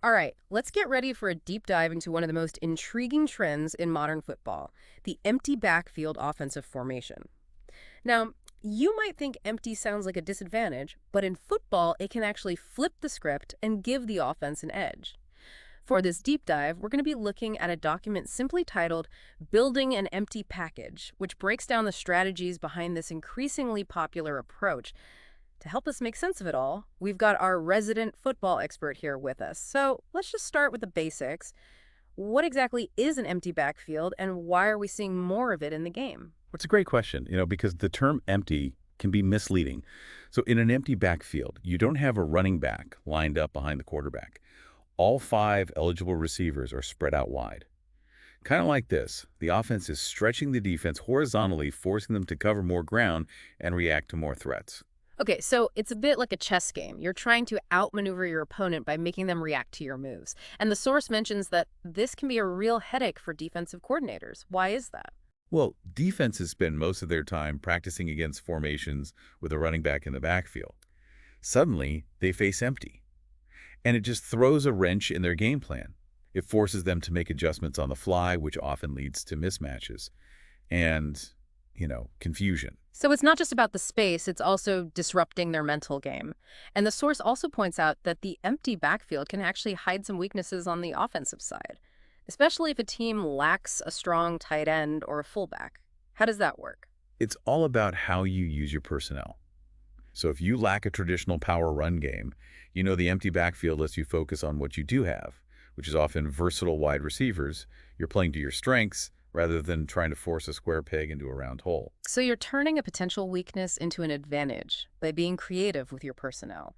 All right, let's get ready for a deep dive into one of the most intriguing trends in modern football, the empty backfield offensive formation. Now, you might think empty sounds like a disadvantage, but in football, it can actually flip the script and give the offense an edge. For this deep dive, we're going to be looking at a document simply titled Building an Empty Package, which breaks down the strategies behind this increasingly popular approach. To help us make sense of it all, we've got our resident football expert here with us. So let's just start with the basics. What exactly is an empty backfield, and why are we seeing more of it in the game? Well, it's a great question, because the term empty can be misleading. So in an empty backfield, you don't have a running back lined up behind the quarterback. All five eligible receivers are spread out wide. Kind of like this, the offense is stretching the defense horizontally, forcing them to cover more ground and react to more threats. Okay, so it's a bit like a chess game. You're trying to outmaneuver your opponent by making them react to your moves. And the source mentions that this can be a real headache for defensive coordinators. Why is that? Well, defenses spend most of their time practicing against formations with a running back in the backfield. Suddenly, they face empty. And it just throws a wrench in their game plan. It forces them to make adjustments on the fly, which often leads to mismatches and, confusion. So it's not just about the space, it's also disrupting their mental game. And the source also points out that the empty backfield can actually hide some weaknesses on the offensive side, especially if a team lacks a strong tight end or a fullback. How does that work? It's all about how you use your personnel. So if you lack a traditional power run game, the empty backfield lets you focus on what you do have, which is often versatile wide receivers. You're playing to your strengths rather than trying to force a square peg into a round hole. So you're turning a potential weakness into an advantage by being creative with your personnel.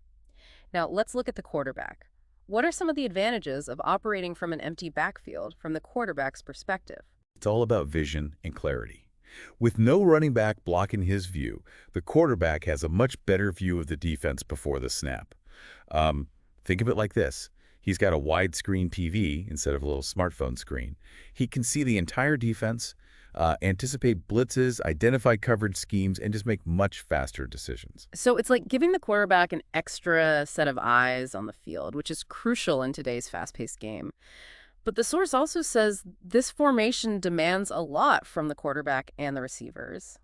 Now, let's look at the quarterback. What are some of the advantages of operating from an empty backfield from the quarterback's perspective? It's all about vision and clarity. With no running back blocking his view, the quarterback has a much better view of the defense before the snap. Think of it like this. He's got a widescreen TV instead of a little smartphone screen. He can see the entire defense, anticipate blitzes, identify coverage schemes, and just make much faster decisions. So it's like giving the quarterback an extra set of eyes on the field, which is crucial in today's fast-paced game. But the source also says this formation demands a lot from the quarterback and the receivers.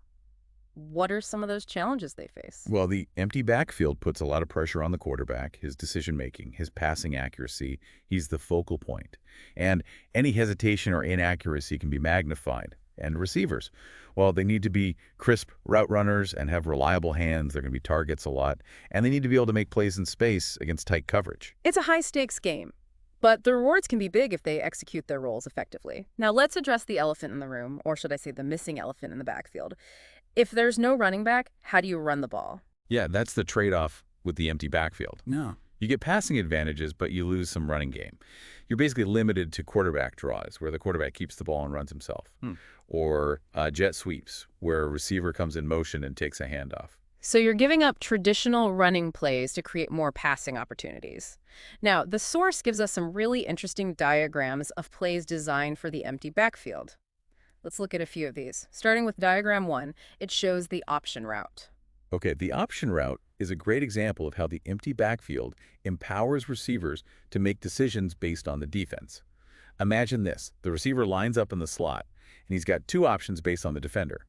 What are some of those challenges they face? Well, the empty backfield puts a lot of pressure on the quarterback, his decision-making, his passing accuracy. He's the focal point. And any hesitation or inaccuracy can be magnified. And receivers, well, they need to be crisp route runners and have reliable hands. They're going to be targets a lot. And they need to be able to make plays in space against tight coverage. It's a high-stakes game, but the rewards can be big if they execute their roles effectively. Now let's address the elephant in the room, or should I say the missing elephant in the backfield. If there's no running back, how do you run the ball? Yeah, that's the trade-off with the empty backfield. No. You get passing advantages, but you lose some running game. You're basically limited to quarterback draws, where the quarterback keeps the ball and runs himself, or jet sweeps, where a receiver comes in motion and takes a handoff. So you're giving up traditional running plays to create more passing opportunities. Now, the source gives us some really interesting diagrams of plays designed for the empty backfield. Let's look at a few of these. Starting with diagram 1, it shows the option route. Okay, the option route is a great example of how the empty backfield empowers receivers to make decisions based on the defense. Imagine this. The receiver lines up in the slot, and he's got two options based on the defender.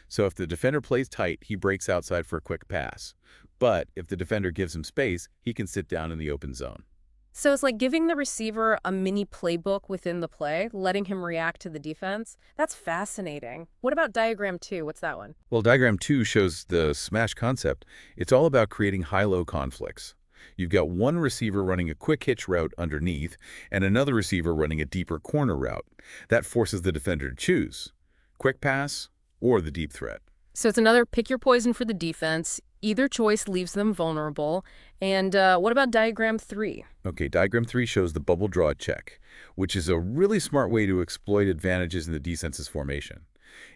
So if the defender plays tight, he breaks outside for a quick pass. But if the defender gives him space, he can sit down in the open zone. So it's like giving the receiver a mini playbook within the play, letting him react to the defense. That's fascinating. What about diagram 2? What's that one? Well, diagram 2 shows the smash concept. It's all about creating high-low conflicts. You've got one receiver running a quick hitch route underneath and another receiver running a deeper corner route. That forces the defender to choose quick pass or the deep threat. So it's another pick your poison for the defense. Either choice leaves them vulnerable. And what about diagram 3? Okay, diagram 3 shows the bubble draw check, which is a really smart way to exploit advantages in the defense's formation.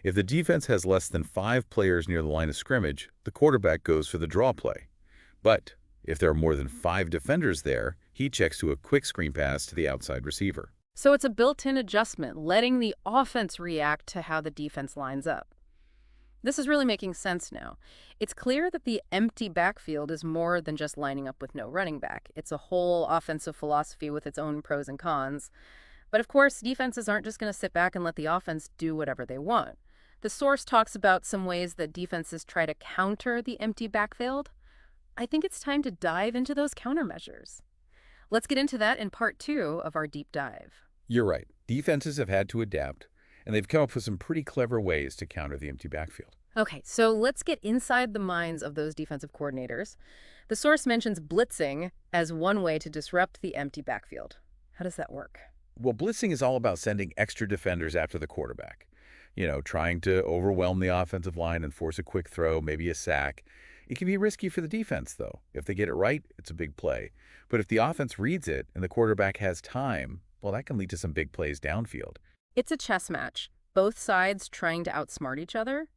If the defense has less than 5 players near the line of scrimmage, the quarterback goes for the draw play. But if there are more than 5 defenders there, he checks to a quick screen pass to the outside receiver. So it's a built-in adjustment, letting the offense react to how the defense lines up. This is really making sense now. It's clear that the empty backfield is more than just lining up with no running back. It's a whole offensive philosophy with its own pros and cons. But of course, defenses aren't just going to sit back and let the offense do whatever they want. The source talks about some ways that defenses try to counter the empty backfield. I think it's time to dive into those countermeasures. Let's get into that in part 2 of our deep dive. You're right. Defenses have had to adapt, and they've come up with some pretty clever ways to counter the empty backfield. Okay, so let's get inside the minds of those defensive coordinators. The source mentions blitzing as one way to disrupt the empty backfield. How does that work? Well, blitzing is all about sending extra defenders after the quarterback. Trying to overwhelm the offensive line and force a quick throw, maybe a sack. It can be risky for the defense, though. If they get it right, it's a big play. But if the offense reads it and the quarterback has time, well, that can lead to some big plays downfield. It's a chess match, both sides trying to outsmart each other.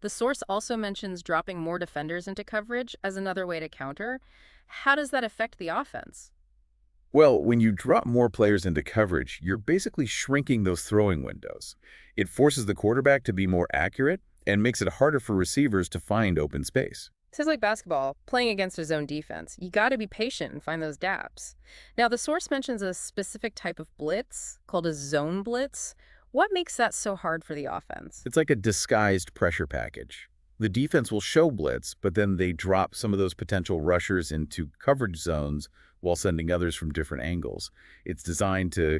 The source also mentions dropping more defenders into coverage as another way to counter. How does that affect the offense? Well, when you drop more players into coverage, you're basically shrinking those throwing windows. It forces the quarterback to be more accurate and makes it harder for receivers to find open space. This is like basketball, playing against a zone defense. You got to be patient and find those gaps. Now, the source mentions a specific type of blitz called a zone blitz. What makes that so hard for the offense? It's like a disguised pressure package. The defense will show blitz, but then they drop some of those potential rushers into coverage zones while sending others from different angles. It's designed to,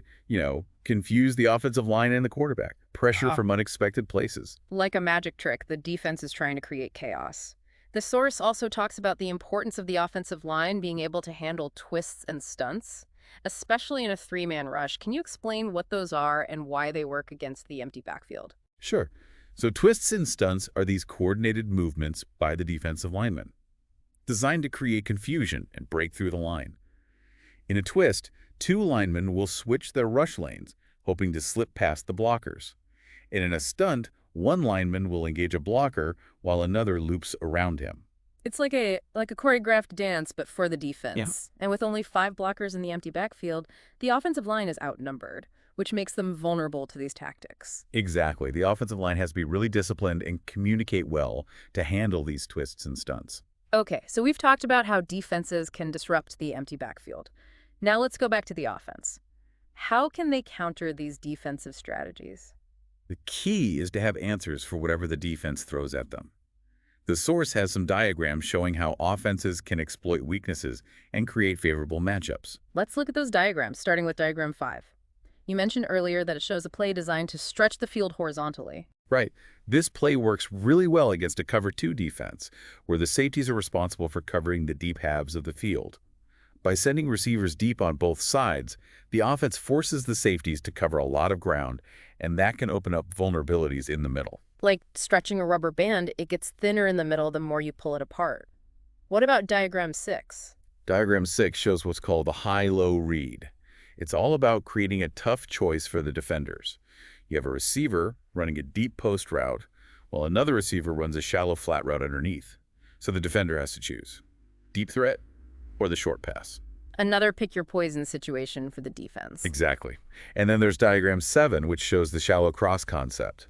confuse the offensive line and the quarterback. Pressure from unexpected places. Like a magic trick, the defense is trying to create chaos. The source also talks about the importance of the offensive line being able to handle twists and stunts, especially in a three-man rush. Can you explain what those are and why they work against the empty backfield? Sure. So twists and stunts are these coordinated movements by the defensive lineman, designed to create confusion and break through the line. In a twist, two linemen will switch their rush lanes, hoping to slip past the blockers. And in a stunt, one lineman will engage a blocker while another loops around him. It's like a choreographed dance, but for the defense. Yeah. And with only 5 blockers in the empty backfield, the offensive line is outnumbered, which makes them vulnerable to these tactics. Exactly. The offensive line has to be really disciplined and communicate well to handle these twists and stunts. Okay, so we've talked about how defenses can disrupt the empty backfield. Now let's go back to the offense. How can they counter these defensive strategies? The key is to have answers for whatever the defense throws at them. The source has some diagrams showing how offenses can exploit weaknesses and create favorable matchups. Let's look at those diagrams, starting with diagram 5. You mentioned earlier that it shows a play designed to stretch the field horizontally. Right. This play works really well against a cover 2 defense, where the safeties are responsible for covering the deep halves of the field. By sending receivers deep on both sides, the offense forces the safeties to cover a lot of ground, and that can open up vulnerabilities in the middle. Like stretching a rubber band, it gets thinner in the middle the more you pull it apart. What about diagram 6? Diagram 6 shows what's called the high-low read. It's all about creating a tough choice for the defenders. You have a receiver running a deep post route, while another receiver runs a shallow flat route underneath. So the defender has to choose deep threat or the short pass. Another pick-your-poison situation for the defense. Exactly. And then there's diagram 7, which shows the shallow cross concept.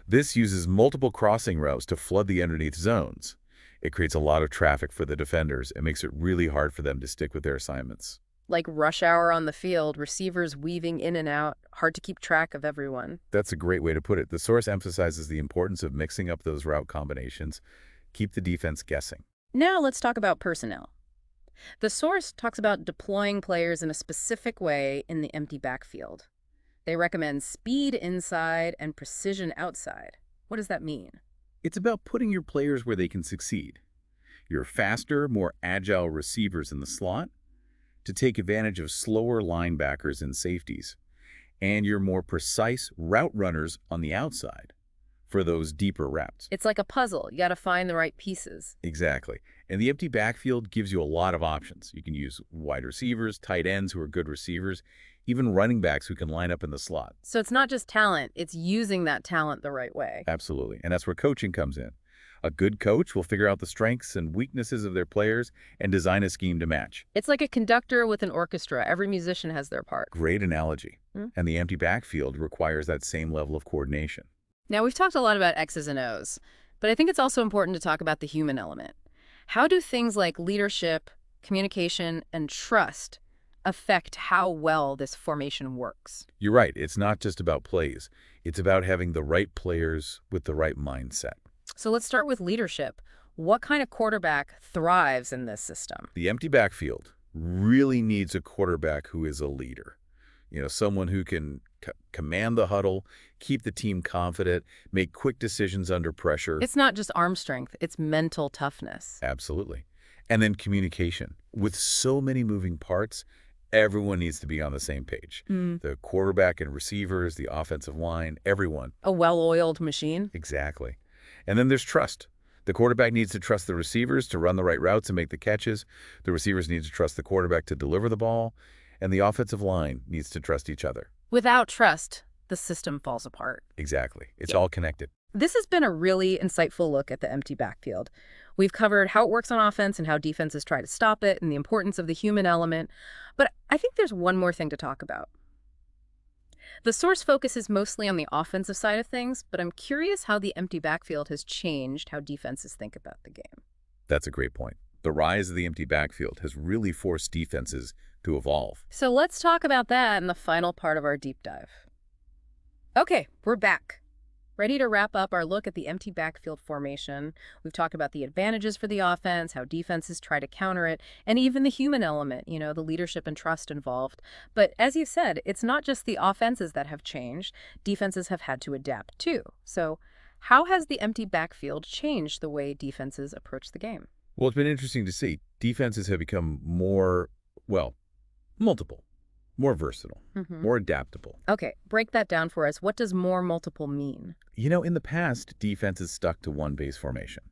This uses multiple crossing routes to flood the underneath zones. It creates a lot of traffic for the defenders and makes it really hard for them to stick with their assignments. Like rush hour on the field, receivers weaving in and out, hard to keep track of everyone. That's a great way to put it. The source emphasizes the importance of mixing up those route combinations, keep the defense guessing. Now let's talk about personnel. The source talks about deploying players in a specific way in the empty backfield. They recommend speed inside and precision outside. What does that mean? It's about putting your players where they can succeed. Your faster, more agile receivers in the slot to take advantage of slower linebackers and safeties, and your more precise route runners on the outside for those deeper routes. It's like a puzzle. You got to find the right pieces. Exactly. And the empty backfield gives you a lot of options. You can use wide receivers, tight ends who are good receivers, even running backs who can line up in the slot. So it's not just talent, it's using that talent the right way. Absolutely. And that's where coaching comes in. A good coach will figure out the strengths and weaknesses of their players and design a scheme to match. It's like a conductor with an orchestra. Every musician has their part. Great analogy. And the empty backfield requires that same level of coordination. Now, we've talked a lot about X's and O's. But I think it's also important to talk about the human element. How do things like leadership, communication, and trust affect how well this formation works? You're right. It's not just about plays. It's about having the right players with the right mindset. So let's start with leadership. What kind of quarterback thrives in this system? The empty backfield really needs a quarterback who is a leader. Someone who can command the huddle, keep the team confident, make quick decisions under pressure. It's not just arm strength, it's mental toughness. Absolutely. And then communication. With so many moving parts, everyone needs to be on the same page. The quarterback and receivers, the offensive line, everyone. A well-oiled machine? Exactly. And then there's trust. The quarterback needs to trust the receivers to run the right routes and make the catches. The receivers need to trust the quarterback to deliver the ball. And the offensive line needs to trust each other. Without trust, the system falls apart. Exactly. It's all connected. This has been a really insightful look at the empty backfield. We've covered how it works on offense and how defenses try to stop it and the importance of the human element. But I think there's one more thing to talk about. The source focuses mostly on the offensive side of things, but I'm curious how the empty backfield has changed how defenses think about the game. That's a great point. The rise of the empty backfield has really forced defenses to evolve. So let's talk about that in the final part of our deep dive. Okay, we're back. Ready to wrap up our look at the empty backfield formation. We've talked about the advantages for the offense, how defenses try to counter it, and even the human element, the leadership and trust involved. But as you said, it's not just the offenses that have changed. Defenses have had to adapt too. So how has the empty backfield changed the way defenses approach the game? Well, it's been interesting to see. Defenses have become more, multiple, more versatile, more adaptable. Okay, break that down for us. What does more multiple mean? In the past, defenses stuck to one base formation,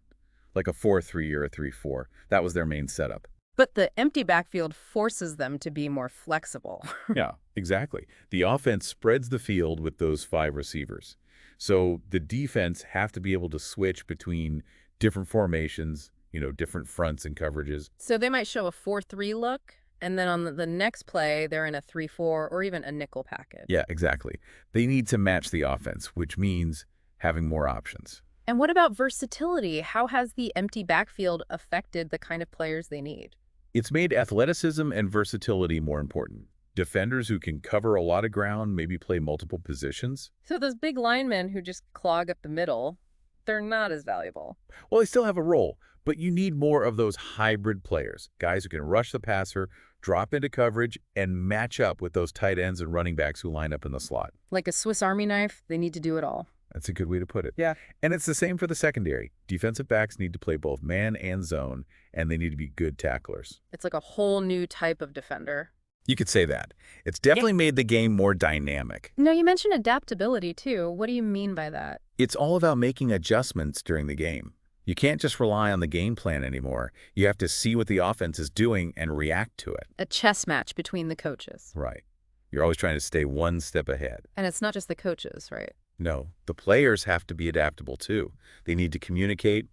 like a 4-3 or a 3-4. That was their main setup. But the empty backfield forces them to be more flexible. Yeah, exactly. The offense spreads the field with those 5 receivers. So the defense have to be able to switch between different formations, different fronts and coverages. So they might show a 4-3 look, and then on the next play, they're in a 3-4 or even a nickel package. Yeah, exactly. They need to match the offense, which means having more options. And what about versatility? How has the empty backfield affected the kind of players they need? It's made athleticism and versatility more important. Defenders who can cover a lot of ground, maybe play multiple positions. So those big linemen who just clog up the middle, they're not as valuable. Well, they still have a role, but you need more of those hybrid players, guys who can rush the passer, drop into coverage, and match up with those tight ends and running backs who line up in the slot. Like a Swiss Army knife, they need to do it all. That's a good way to put it. Yeah. And it's the same for the secondary. Defensive backs need to play both man and zone, and they need to be good tacklers. It's like a whole new type of defender. You could say that. It's definitely made the game more dynamic. No, you mentioned adaptability, too. What do you mean by that? It's all about making adjustments during the game. You can't just rely on the game plan anymore. You have to see what the offense is doing and react to it. A chess match between the coaches. Right. You're always trying to stay one step ahead. And it's not just the coaches, right? No, the players have to be adaptable too. They need to communicate,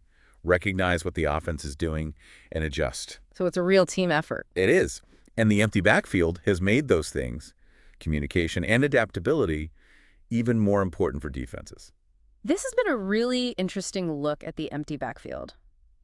recognize what the offense is doing, and adjust. So it's a real team effort. It is. And the empty backfield has made those things, communication and adaptability, even more important for defenses. This has been a really interesting look at the empty backfield.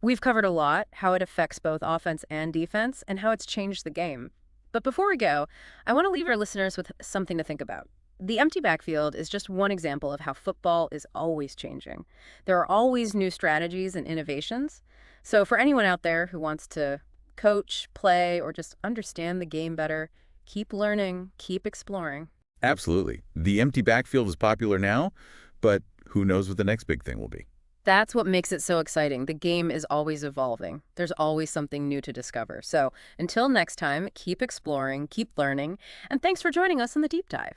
We've covered a lot, how it affects both offense and defense, and how it's changed the game. But before we go, I want to leave our listeners with something to think about. The empty backfield is just one example of how football is always changing. There are always new strategies and innovations. So for anyone out there who wants to coach, play, or just understand the game better, keep learning, keep exploring. Absolutely. The empty backfield is popular now, but who knows what the next big thing will be. That's what makes it so exciting. The game is always evolving. There's always something new to discover. So until next time, keep exploring, keep learning, and thanks for joining us in the deep dive.